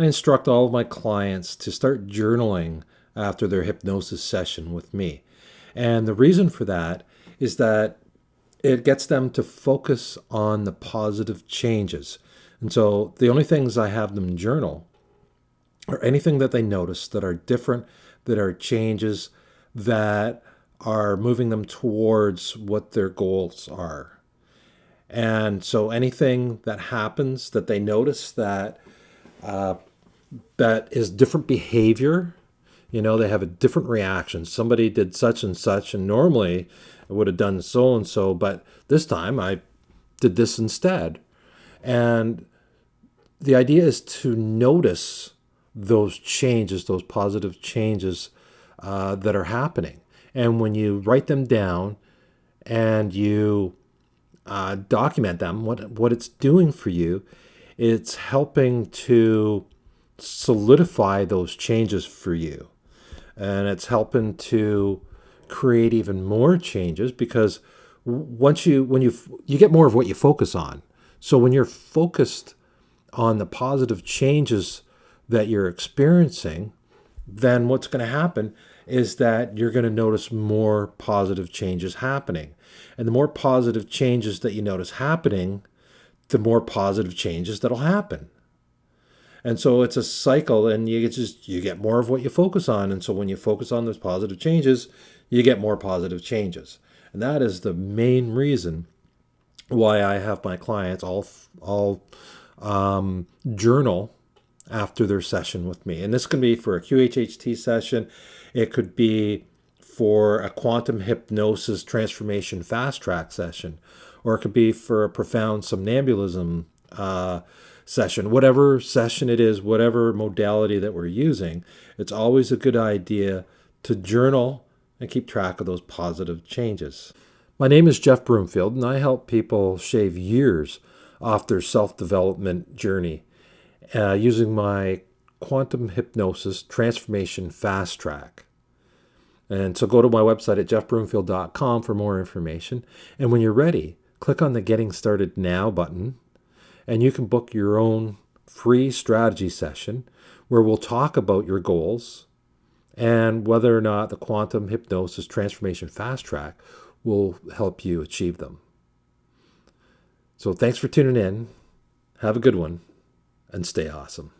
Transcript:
I instruct all of my clients to start journaling after their hypnosis session with me. And the reason for that is that it gets them to focus on the positive changes. And so the only things I have them journal are anything that they notice that are different, that are changes that are moving them towards what their goals are. And so anything that happens that they notice that is different behavior, they have a different reaction. Somebody did such and such, and normally I would have done so and so, but this time I did this instead. And the idea is to notice those changes, those positive changes that are happening. And when you write them down and you document them, what it's doing for you, it's helping to solidify those changes for you. And it's helping to create even more changes, because when you get more of what you focus on. So when you're focused on the positive changes that you're experiencing, then what's going to happen is that you're going to notice more positive changes happening. And the more positive changes that you notice happening, the more positive changes that'll happen. And so it's a cycle, and you get more of what you focus on. And so when you focus on those positive changes, you get more positive changes. And that is the main reason why I have my clients all journal after their session with me. And this can be for a QHHT session. It could be for a quantum hypnosis transformation fast track session, or it could be for a profound somnambulism session. Whatever session it is, whatever modality that we're using, it's always a good idea to journal and keep track of those positive changes. My name is Jeff Broomfield, and I help people shave years off their self-development journey using my quantum hypnosis transformation fast track. And so go to my website at jeffbroomfield.com for more information. And when you're ready, click on the Getting Started Now button, and you can book your own free strategy session where we'll talk about your goals and whether or not the quantum hypnosis transformation fast track will help you achieve them. So thanks for tuning in. Have a good one, and stay awesome.